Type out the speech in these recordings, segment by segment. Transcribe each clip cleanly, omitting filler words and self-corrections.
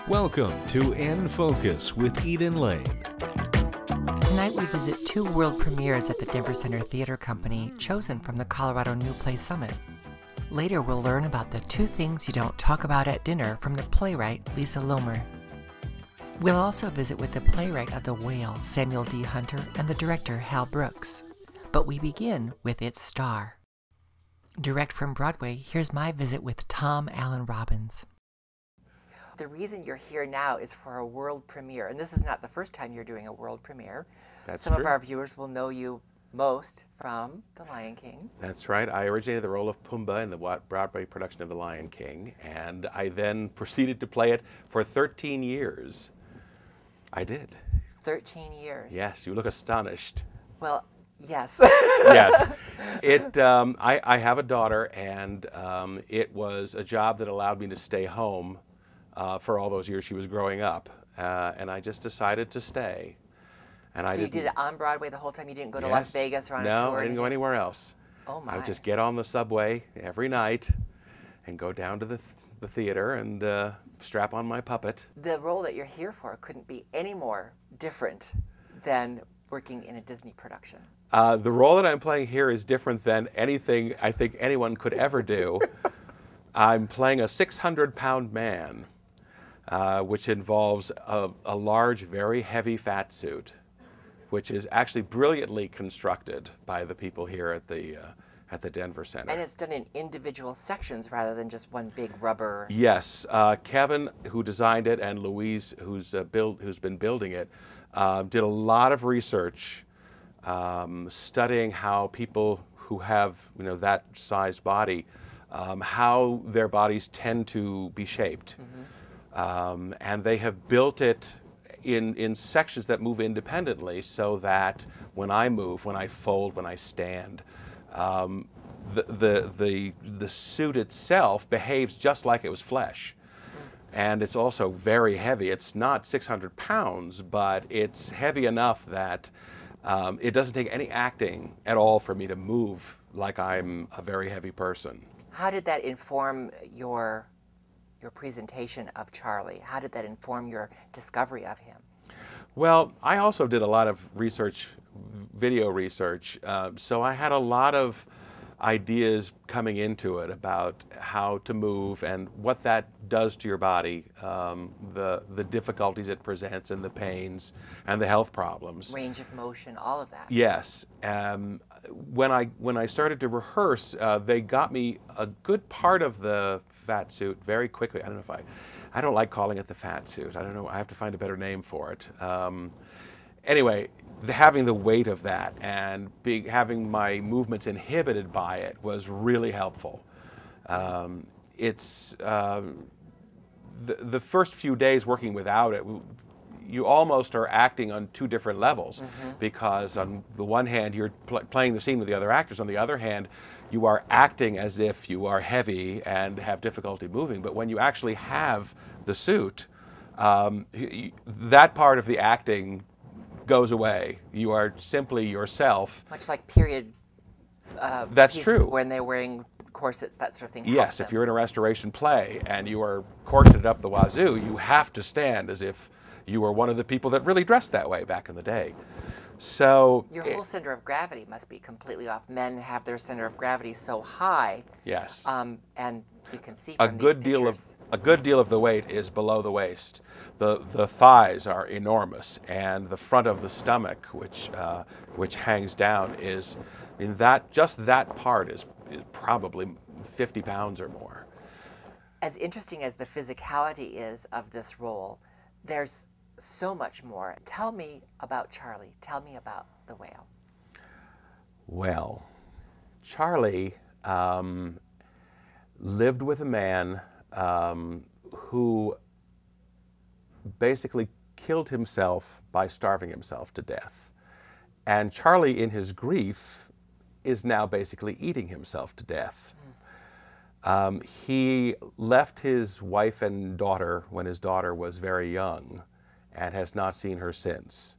Welcome to In Focus with Eden Lane. Tonight we visit two world premieres at the Denver Center Theater Company, chosen from the Colorado New Play Summit. Later we'll learn about the two things you don't talk about at dinner from the playwright Lisa Loomer. We'll also visit with the playwright of The Whale, Samuel D. Hunter, and the director Hal Brooks. But we begin with its star. Direct from Broadway, here's my visit with Tom Alan Robbins. The reason you're here now is for a world premiere, and this is not the first time you're doing a world premiere. That's Some true. of our viewers will know you most from The Lion King. That's right. I originated the role of Pumbaa in the Broadway production of The Lion King, and I then proceeded to play it for 13 years. I did. 13 years. Yes, you look astonished. Well, yes. Yes. I have a daughter, and it was a job that allowed me to stay home for all those years she was growing up, and I just decided to stay. And So you did it on Broadway the whole time? You didn't go to Las Vegas or on a tour? No, I didn't go anywhere else. Oh my. I would just get on the subway every night and go down to the theater and strap on my puppet. The role that you're here for couldn't be any more different than working in a Disney production. The role that I'm playing here is different than anything I think anyone could ever do. I'm playing a 600-pound man, which involves a large, very heavy fat suit, which is actually brilliantly constructed by the people here at the Denver Center. And it's done in individual sections rather than just one big rubber. Yes, Kevin, who designed it, and Louise, who's been building it, did a lot of research, studying how people who have that sized body, how their bodies tend to be shaped. Mm-hmm. And they have built it in sections that move independently, so that when I move, when I fold, when I stand, the suit itself behaves just like it was flesh. And it's also very heavy. It's not 600 pounds, but it's heavy enough that it doesn't take any acting at all for me to move like I'm a very heavy person. How did that inform your presentation of Charlie? How did that inform your discovery of him? Well, I also did a lot of research, video research, so I had a lot of ideas coming into it about how to move and what that does to your body, the difficulties it presents and the pains and the health problems. Range of motion, all of that. Yes. When I started to rehearse, they got me a good part of the fat suit very quickly. I don't like calling it the fat suit. I don't know. I have to find a better name for it. Anyway, having the weight of that and having my movements inhibited by it was really helpful. It's the first few days working without it, you almost are acting on two different levels. Mm-hmm. Because on the one hand you're playing the scene with the other actors, on the other hand you are acting as if you are heavy and have difficulty moving. But when you actually have the suit, that part of the acting goes away. You are simply yourself. Much like period That's pieces true. when they're wearing corsets, that sort of thing. Yes, if you're in a restoration play and you are corseted up the wazoo, you have to stand as if you were one of the people that really dressed that way back in the day. So your whole center of gravity must be completely off. Men have their center of gravity so high. Yes. And you can see a from good these pictures. A good deal of the weight is below the waist. The thighs are enormous, and the front of the stomach, which hangs down, is, just that part is probably 50 pounds or more. As interesting as the physicality is of this role, there's so much more. Tell me about Charlie. Tell me about The Whale. Well, Charlie lived with a man who basically killed himself by starving himself to death. And Charlie, in his grief, is now basically eating himself to death. He left his wife and daughter when his daughter was very young and has not seen her since.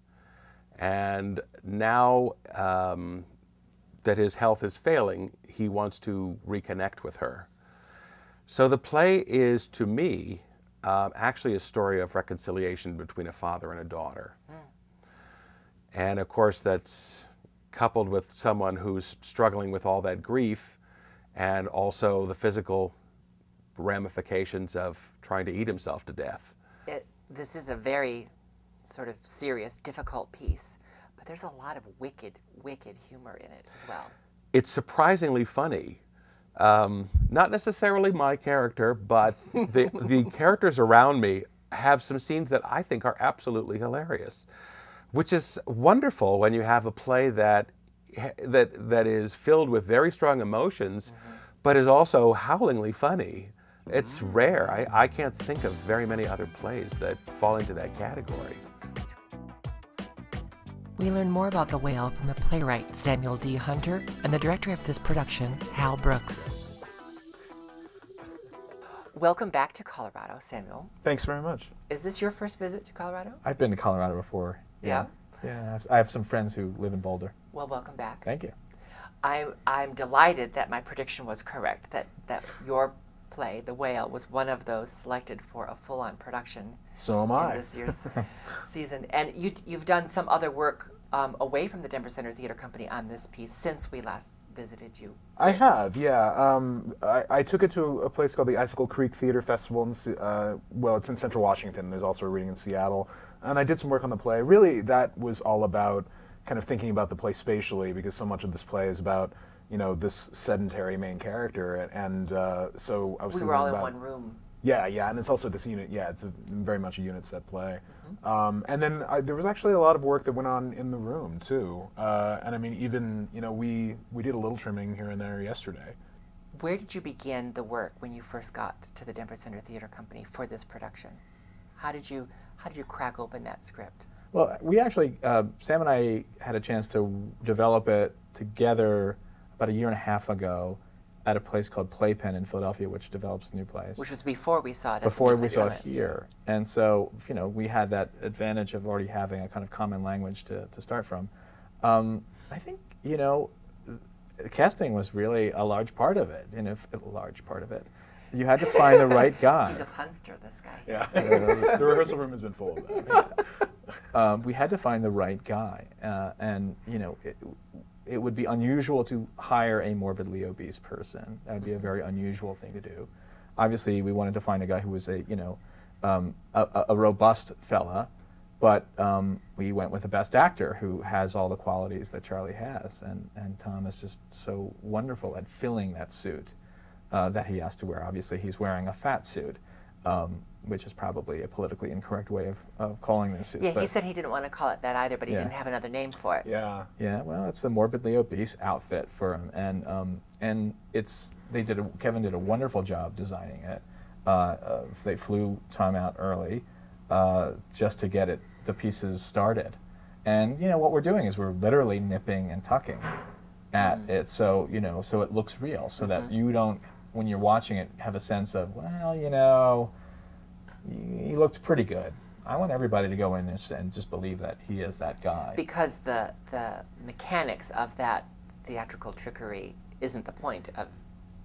And now that his health is failing, he wants to reconnect with her. So the play is, to me, actually a story of reconciliation between a father and a daughter. And of course, that's coupled with someone who's struggling with all that grief and also the physical ramifications of trying to eat himself to death. This is a very sort of serious, difficult piece, but there's a lot of wicked, wicked humor in it as well. It's surprisingly funny. Not necessarily my character, but the characters around me have some scenes that I think are absolutely hilarious, which is wonderful when you have a play that is filled with very strong emotions, but is also howlingly funny. It's rare. I can't think of very many other plays that fall into that category. We learn more about The Whale from the playwright Samuel D. Hunter and the director of this production, Hal Brooks. Welcome back to Colorado, Samuel. Thanks very much. Is this your first visit to Colorado? I've been to Colorado before. Yeah? Yeah, I have some friends who live in Boulder. Well, welcome back. Thank you. I'm delighted that my prediction was correct, that your play, The Whale, was one of those selected for a full-on production. So am I. In this year's season. And you've done some other work away from the Denver Center Theater Company on this piece since we last visited you. I have, yeah. I took it to a place called the Icicle Creek Theater Festival. Well, it's in Central Washington. There's also a reading in Seattle. And I did some work on the play. Really, that was all about kind of thinking about the play spatially, because so much of this play is about, you know, this sedentary main character. And so I was We thinking were all in about, one room. Yeah, and it's also this unit, it's very much a unit set play. And then there was actually a lot of work that went on in the room, too. And I mean, even, you know, we did a little trimming here and there yesterday. Where did you begin the work when you first got to the Denver Center Theater Company for this production? How did you crack open that script? Well, we actually, Sam and I had a chance to develop it together about 1.5 years ago at a place called Playpen in Philadelphia, which develops new plays. Which was before we saw it. Before we saw it here. And so, you know, we had that advantage of already having a kind of common language to start from. I think, you know, casting was really a large part of it, a large part of it. You had to find the right guy. He's a punster, this guy. Yeah, the rehearsal room has been full of that. We had to find the right guy, and you know, it would be unusual to hire a morbidly obese person. That would be a very unusual thing to do. Obviously, we wanted to find a guy who was a robust fella, but we went with the best actor who has all the qualities that Charlie has, and Tom is just so wonderful at filling that suit that he has to wear. Obviously, he's wearing a fat suit, which is probably a politically incorrect way of calling this suit. Yeah, he said he didn't want to call it that either, but he didn't have another name for it. Yeah. Yeah. Well, it's a morbidly obese outfit for him, and Kevin did a wonderful job designing it. They flew Tom out early just to get the pieces started, and you know what we're doing is we're literally nipping and tucking at it, so so it looks real, so that you don't, when you're watching it, have a sense of, well, you know, he looked pretty good. I want everybody to go in there and just believe that he is that guy. Because the mechanics of that theatrical trickery isn't the point of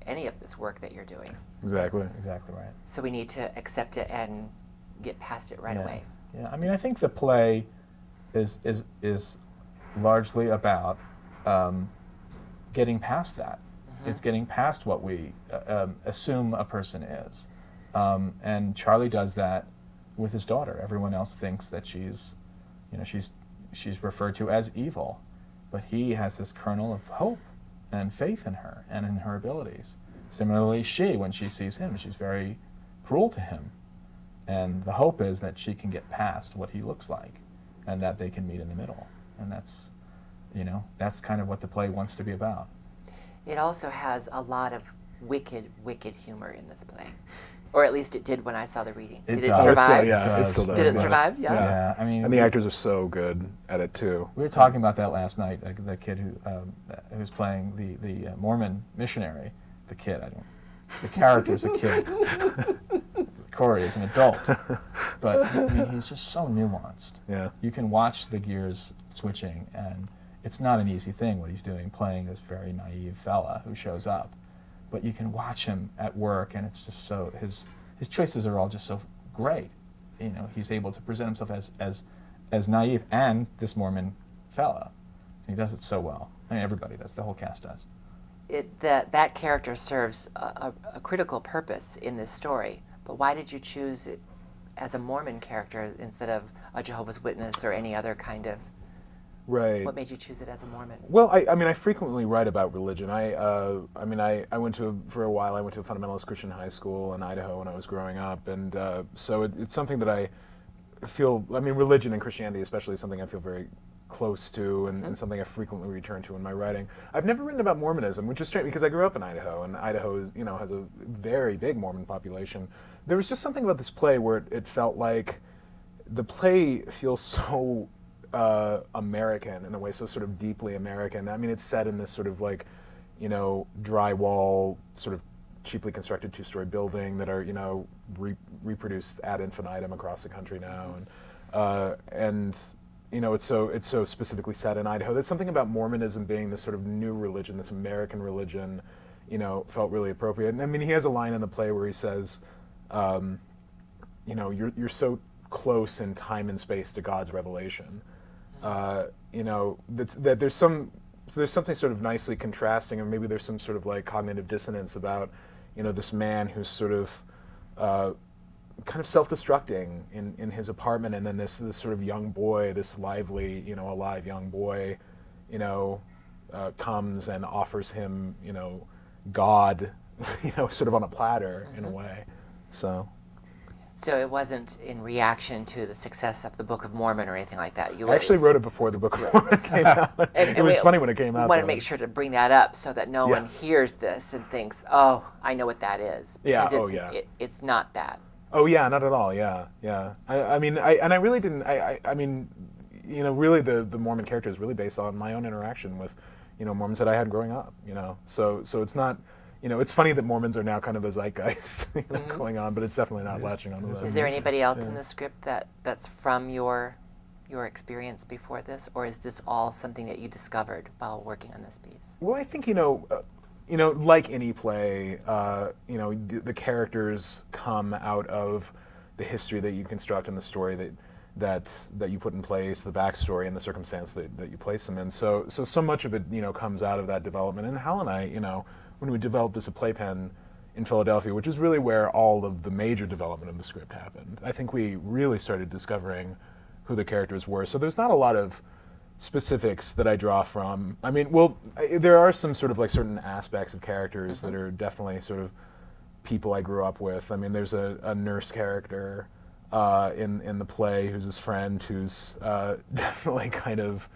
any of this work that you're doing. Exactly right. So we need to accept it and get past it right away. Yeah, I mean, I think the play is largely about getting past that. It's getting past what we assume a person is. And Charlie does that with his daughter. Everyone else thinks that she's referred to as evil, but he has this kernel of hope and faith in her and in her abilities. Similarly, when she sees him, she's very cruel to him. And the hope is that she can get past what he looks like and that they can meet in the middle. And that's kind of what the play wants to be about. It also has a lot of wicked, wicked humor in this play. Or at least it did when I saw the reading. Did it survive? It still does. Did it survive? Yeah. Yeah, I mean, and the actors are so good at it too. We were talking about that last night. The kid who's playing the Mormon missionary. The character's a kid. Corey is an adult, but I mean, he's just so nuanced. Yeah. You can watch the gears switching, and it's not an easy thing what he's doing, playing this very naive fella who shows up. But you can watch him at work, and it's just so his choices are all just so great. You know, he's able to present himself as naive, and this Mormon fella. And he does it so well. I mean, everybody does. The whole cast does. That character serves a critical purpose in this story, but why did you choose it as a Mormon character instead of a Jehovah's Witness or any other kind of... Right. What made you choose it as a Mormon? Well, I mean, I frequently write about religion. I mean, I went to, for a while, I went to a fundamentalist Christian high school in Idaho when I was growing up, and so it's something that I feel, I mean, religion and Christianity especially is something I feel very close to, and something I frequently return to in my writing. I've never written about Mormonism, which is strange because I grew up in Idaho, and Idaho is, you know, has a very big Mormon population. There was just something about this play where it felt like the play feels so American in a way, so sort of deeply American. I mean, it's set in this sort of like, you know, drywall, sort of cheaply constructed two-story building that are, you know, reproduced ad infinitum across the country now, and you know, it's so specifically set in Idaho. There's something about Mormonism being this sort of new religion, this American religion, you know, felt really appropriate. And I mean, he has a line in the play where he says, you know, you're so close in time and space to God's revelation. You know, that there's something sort of nicely contrasting, and maybe there's some sort of like cognitive dissonance about, you know, this man who's sort of kind of self-destructing in his apartment, and then this sort of young boy, this lively, you know, alive young boy, you know, comes and offers him, you know, God, you know, sort of on a platter in a way. So it wasn't in reaction to the success of the Book of Mormon or anything like that. I actually wrote it before the Book of Mormon came out. It was funny when it came out. I want to make sure to bring that up so that no one hears this and thinks, "Oh, I know what that is." Because it's not that. Oh yeah, not at all. Yeah. I mean, I really didn't. I mean, you know, really the Mormon character is really based on my own interaction with, you know, Mormons that I had growing up. You know, so it's not. You know, it's funny that Mormons are now kind of a zeitgeist going on, but it's definitely not latching on to that. Is there anybody else in the script that's from your experience before this, or is this all something that you discovered while working on this piece? Well, I think, you know, like any play, you know, the characters come out of the history that you construct in the story that you put in place, the backstory and the circumstance that you place them in. So much of it, you know, comes out of that development. And Hal and I, you know, when we developed this at Playpen in Philadelphia, which is really where all of the major development of the script happened, I think we really started discovering who the characters were. So there's not a lot of specifics that I draw from. I mean, well, there are some sort of like certain aspects of characters that are definitely sort of people I grew up with. I mean, there's a nurse character in the play who's his friend, who's definitely kind of,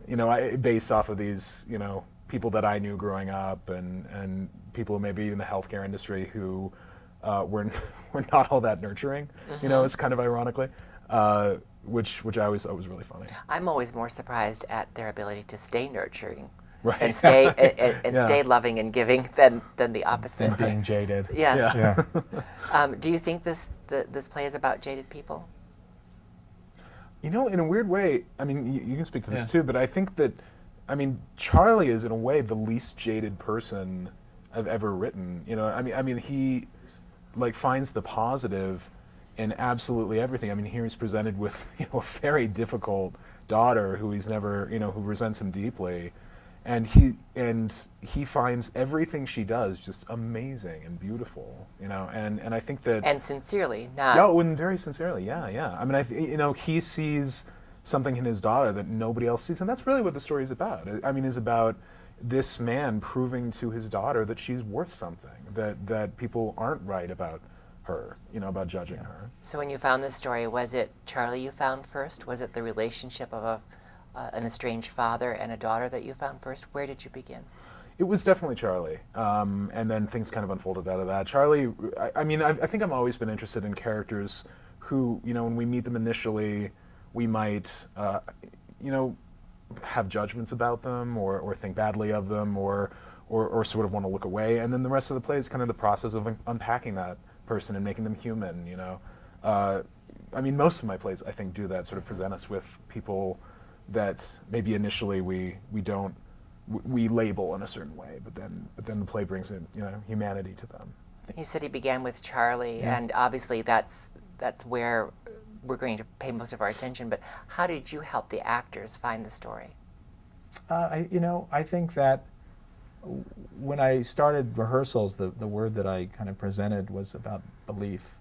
you know, based off of these, you know, people that I knew growing up, and people maybe in the healthcare industry who were not all that nurturing. You know, it's kind of ironically, which I always thought was really funny. I'm always more surprised at their ability to stay nurturing, right? And stay and stay loving and giving than the opposite. Than being jaded. Yes. Yeah. Do you think this play is about jaded people? You know, in a weird way. I mean, you can speak to this too, but I think that. I mean, Charlie is in a way the least jaded person I've ever written. You know, I mean, he like finds the positive in absolutely everything. I mean, here he's presented with, you know, a very difficult daughter who he's never, you know, who resents him deeply, and he finds everything she does just amazing and beautiful. You know, and I think that and sincerely, not and very sincerely, yeah. I mean, you know, he sees something in his daughter that nobody else sees, and that's really what the story is about. I mean, is about this man proving to his daughter that she's worth something, that people aren't right about her, you know, about judging her. So when you found this story, was it Charlie you found first? Was it the relationship of an estranged father and a daughter that you found first? Where did you begin? It was definitely Charlie, and then things kind of unfolded out of that. Charlie, I mean, I think I've always been interested in characters who, you know, when we meet them initially, we might, you know, have judgments about them or think badly of them or sort of want to look away. And then the rest of the play is kind of the process of unpacking that person and making them human, you know. I mean, most of my plays, I think, do that, sort of present us with people that maybe initially we label in a certain way, but then the play brings in, you know, humanity to them. He said he began with Charlie, and obviously that's that's where we're going to pay most of our attention, but how did you help the actors find the story? I think that when I started rehearsals, the word that I kind of presented was about belief.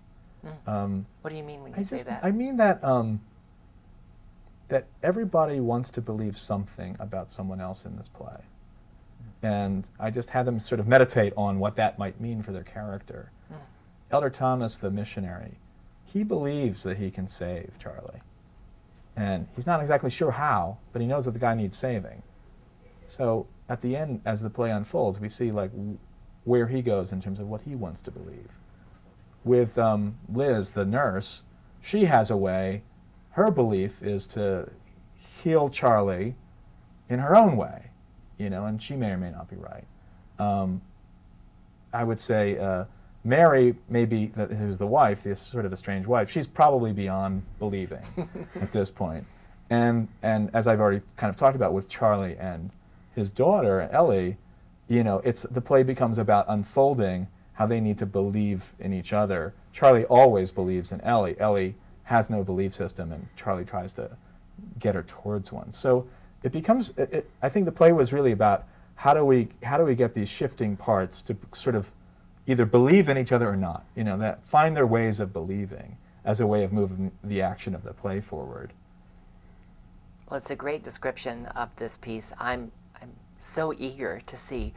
What do you mean when you say that? I mean that that everybody wants to believe something about someone else in this play. And I just had them sort of meditate on what that might mean for their character. Elder Thomas, the missionary, he believes that he can save Charlie. And he's not exactly sure how, but he knows that the guy needs saving. So at the end, as the play unfolds, we see like where he goes in terms of what he wants to believe. With Liz, the nurse, she has a way. Her belief is to heal Charlie in her own way, and she may or may not be right. I would say Mary, maybe, who's the wife, this sort of estranged wife, she's probably beyond believing at this point. And as I've already kind of talked about with Charlie and his daughter, Ellie, the play becomes about unfolding how they need to believe in each other. Charlie always believes in Ellie. Ellie has no belief system, and Charlie tries to get her towards one. So it becomes, I think the play was really about how do we get these shifting parts to sort of either believe in each other or not, that find their ways of believing as a way of moving the action of the play forward. Well, it's a great description of this piece. I'm so eager to see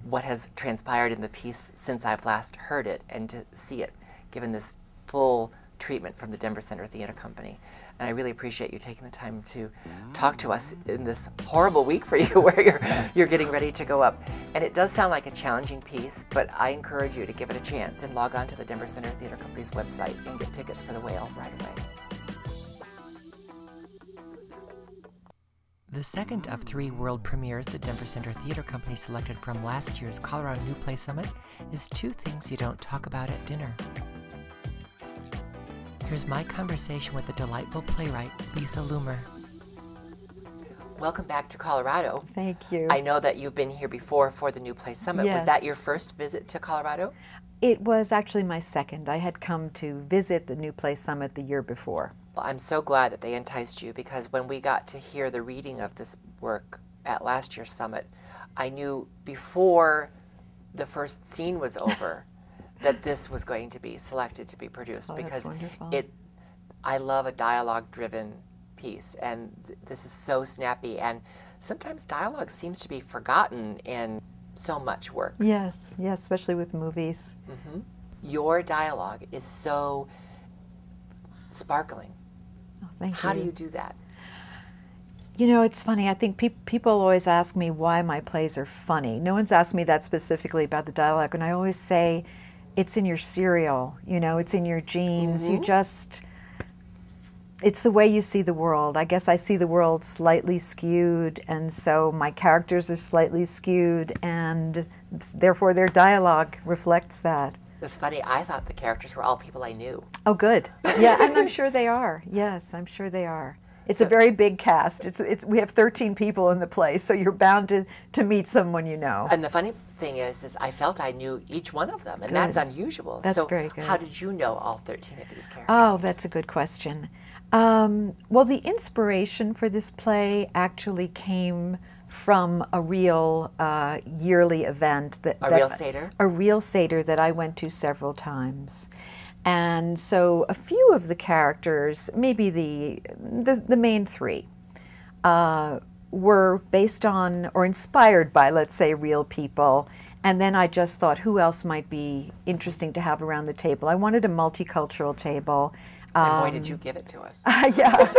what has transpired in the piece since I've last heard it, and to see it given this full treatment from the Denver Center Theater Company. And I really appreciate you taking the time to talk to us in this horrible week for you where you're getting ready to go up. And it does sound like a challenging piece, but I encourage you to give it a chance and log on to the Denver Center Theater Company's website and get tickets for The Whale right away. The second of 3 world premieres the Denver Center Theater Company selected from last year's Colorado New Play Summit is Two Things You Don't Talk About at Dinner. Here's my conversation with the delightful playwright, Lisa Loomer. Welcome back to Colorado. Thank you. I know that you've been here before for the New Play Summit. Yes. Was that your first visit to Colorado? It was actually my second. I had come to visit the New Play Summit the year before. Well, I'm so glad that they enticed you, because when we got to hear the reading of this work at last year's summit, I knew before the first scene was over that this was going to be selected to be produced, because I love a dialogue-driven piece, and this is so snappy, and sometimes dialogue seems to be forgotten in so much work. Yes, yes, especially with movies. Mm-hmm. Your dialogue is so sparkling. Oh, thank you. How do you do that? It's funny. I think people always ask me why my plays are funny. No one's asked me that specifically about the dialogue, and I always say, it's in your cereal, it's in your genes. Mm-hmm. It's the way you see the world. I guess I see the world slightly skewed, and so my characters are slightly skewed, and therefore their dialogue reflects that. It's funny, I thought the characters were all people I knew. Oh, good. Yeah, and I'm sure they are. Yes, I'm sure they are. It's a very big cast. We have 13 people in the play, so you're bound to meet someone you know. And the funny thing is I felt I knew each one of them, and that's unusual. That's so very good. How did you know all 13 of these characters? Oh, that's a good question. Well, the inspiration for this play actually came from a real yearly event. Real Seder? A real Seder that I went to several times. And so a few of the characters, maybe the main 3, were based on or inspired by, let's say, real people. And then I just thought, who else might be interesting to have around the table? I wanted a multicultural table. And boy, did you give it to us. Yeah,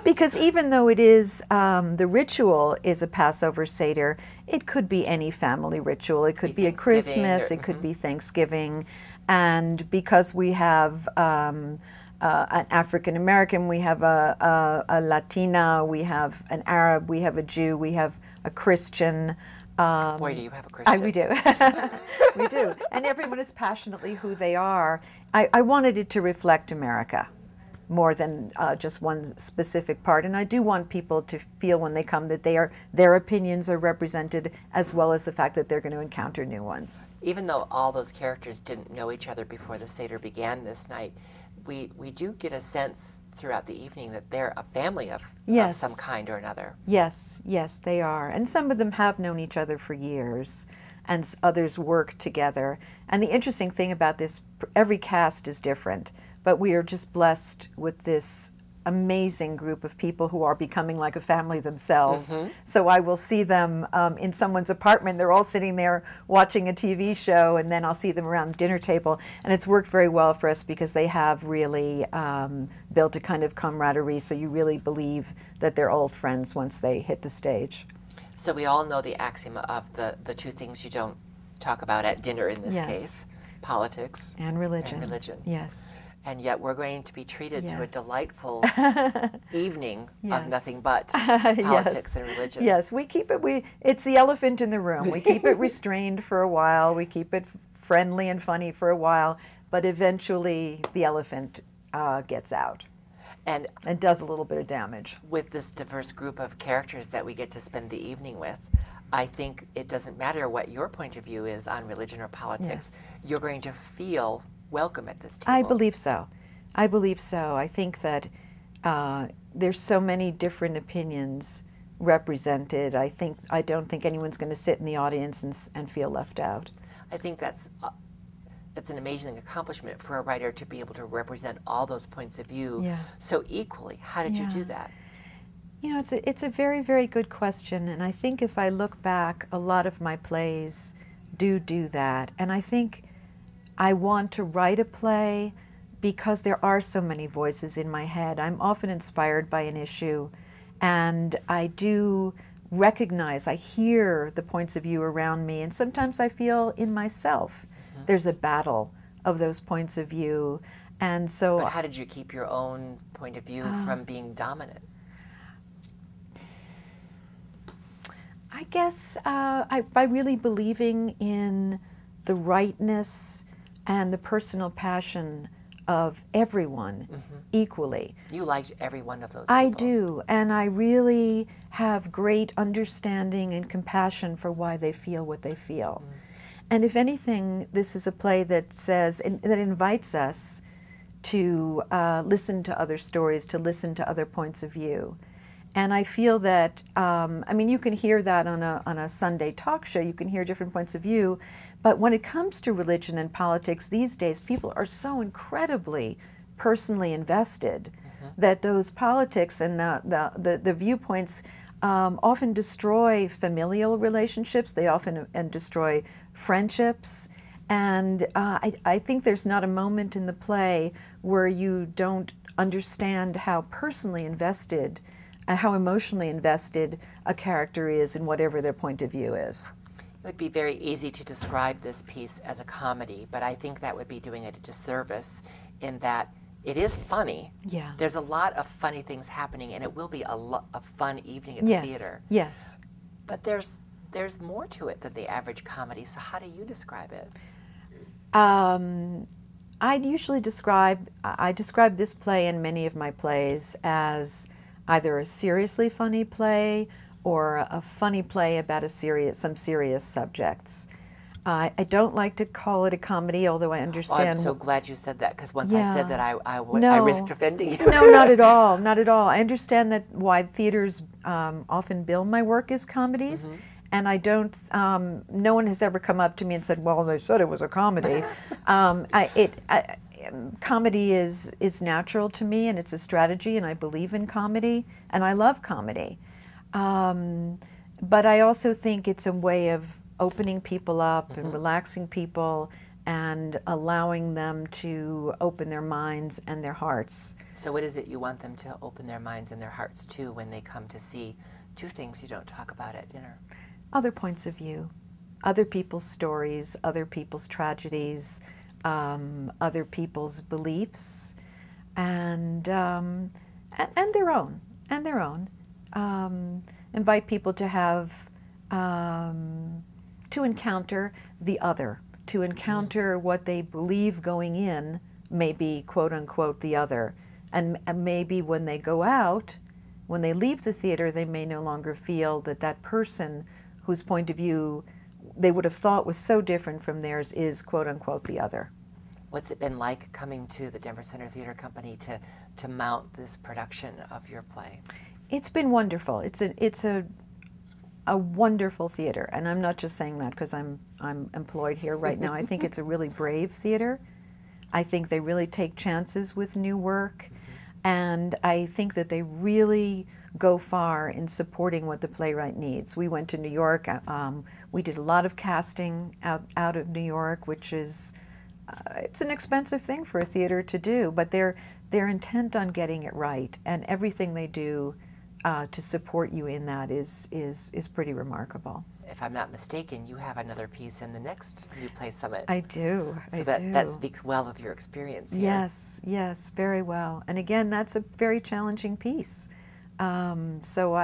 because even though it is, the ritual is a Passover Seder, it could be any family ritual. It could be a Christmas, it could be Thanksgiving. And because we have an African American, we have a Latina, we have an Arab, we have a Jew, we have a Christian. Boy, do you have a Christian. We do. We do. And everyone is passionately who they are. I wanted it to reflect America more than just one specific part. And I do want people to feel when they come that their opinions are represented, as well as the fact that they're going to encounter new ones. Even though all those characters didn't know each other before the Seder began this night, we do get a sense throughout the evening that they're a family of some kind or another. Yes, yes, they are. And some of them have known each other for years, and others work together. And the interesting thing about this, every cast is different, but we are just blessed with this amazing group of people who are becoming like a family themselves. So I will see them in someone's apartment. They're all sitting there watching a TV show, and then I'll see them around the dinner table. And it's worked very well for us because they have really built a kind of camaraderie, so you really believe that they're old friends once they hit the stage. So we all know the axiom of the two things you don't talk about at dinner in this case, politics and religion. And religion. Yes. And yet we're going to be treated to a delightful evening of nothing but politics and religion. Yes, we keep it, it's the elephant in the room. We keep it restrained for a while, we keep it friendly and funny for a while, but eventually the elephant gets out and does a little bit of damage. With this diverse group of characters that we get to spend the evening with, I think it doesn't matter what your point of view is on religion or politics, you're going to feel welcome at this table. I believe so. I believe so. I think that there's so many different opinions represented. I don't think anyone's going to sit in the audience and feel left out. I think that's an amazing accomplishment for a writer to be able to represent all those points of view so equally. How did you do that? You know, it's a very, very good question, and I think if I look back, a lot of my plays do that, and I think I want to write a play because there are so many voices in my head. I'm often inspired by an issue, and I do recognize, I hear the points of view around me, and sometimes I feel in myself there's a battle of those points of view. And so, but how did you keep your own point of view from being dominant? I guess by really believing in the rightness and the personal passion of everyone equally. You liked every one of those people. I do, and I really have great understanding and compassion for why they feel what they feel. And if anything, this is a play that says, that invites us to listen to other stories, to listen to other points of view. And I feel that, I mean, you can hear that on a Sunday talk show, you can hear different points of view, but when it comes to religion and politics these days, people are so incredibly personally invested that those politics and the viewpoints often destroy familial relationships, they often destroy friendships, and I think there's not a moment in the play where you don't understand how personally invested, how emotionally invested a character is in whatever their point of view is. It would be very easy to describe this piece as a comedy, but I think that would be doing it a disservice in that it is funny. Yeah. There's a lot of funny things happening, and it will be a fun evening at the theater. Yes. But there's more to it than the average comedy, so how do you describe it? I usually describe this play and many of my plays as either a seriously funny play or a funny play about some serious subjects. I don't like to call it a comedy, although I understand. Oh, I'm so glad you said that, because once I said that, I risked offending you. No, not at all, not at all. I understand that why theaters often bill my work as comedies, and I don't, no one has ever come up to me and said, well, they said it was a comedy. Comedy is natural to me, and it's a strategy, and I believe in comedy, and I love comedy. But I also think it's a way of opening people up and relaxing people and allowing them to open their minds and their hearts. So what is it you want them to open their minds and their hearts to when they come to see two things you don't talk about at dinner? Other points of view, other people's stories, other people's tragedies, other people's beliefs, and their own, invite people to have, to encounter the other, to encounter what they believe going in may be quote unquote the other, and maybe when they go out, when they leave the theater, they may no longer feel that that person whose point of view they would have thought was so different from theirs is quote unquote the other. What's it been like coming to the Denver Center Theater Company to mount this production of your play? It's been wonderful. It's a wonderful theater, and I'm not just saying that because I'm employed here right now. I think it's a really brave theater. I think they really take chances with new work, and I think that they really go far in supporting what the playwright needs. We went to New York. We did a lot of casting out of New York, which is it's an expensive thing for a theater to do, but they're intent on getting it right, and everything they do to support you in that is pretty remarkable. If I'm not mistaken, you have another piece in the next New Play Summit. I do. So that speaks well of your experience here. Yes, yes, very well. And again, that's a very challenging piece. So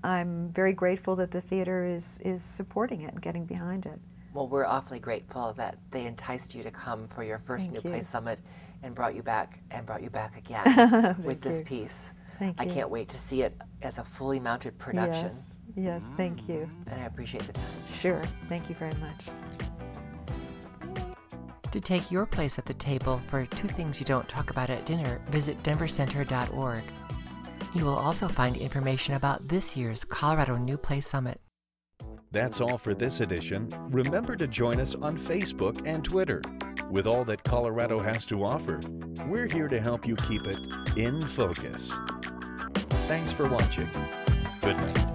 I'm very grateful that the theater is supporting it and getting behind it. Well, we're awfully grateful that they enticed you to come for your first New Play Summit and brought you back again with this piece. Thank you. I can't wait to see it as a fully mounted production. Yes, yes, thank you. And I appreciate the time. Sure, thank you very much. To take your place at the table for Two Things You Don't Talk About at Dinner, visit denvercenter.org. You will also find information about this year's Colorado New Play Summit. That's all for this edition. Remember to join us on Facebook and Twitter. With all that Colorado has to offer, we're here to help you keep it in focus. Thanks for watching. Good night.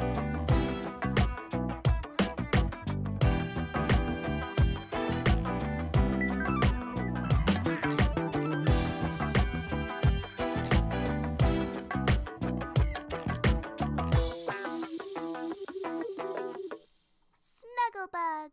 Snugglebug.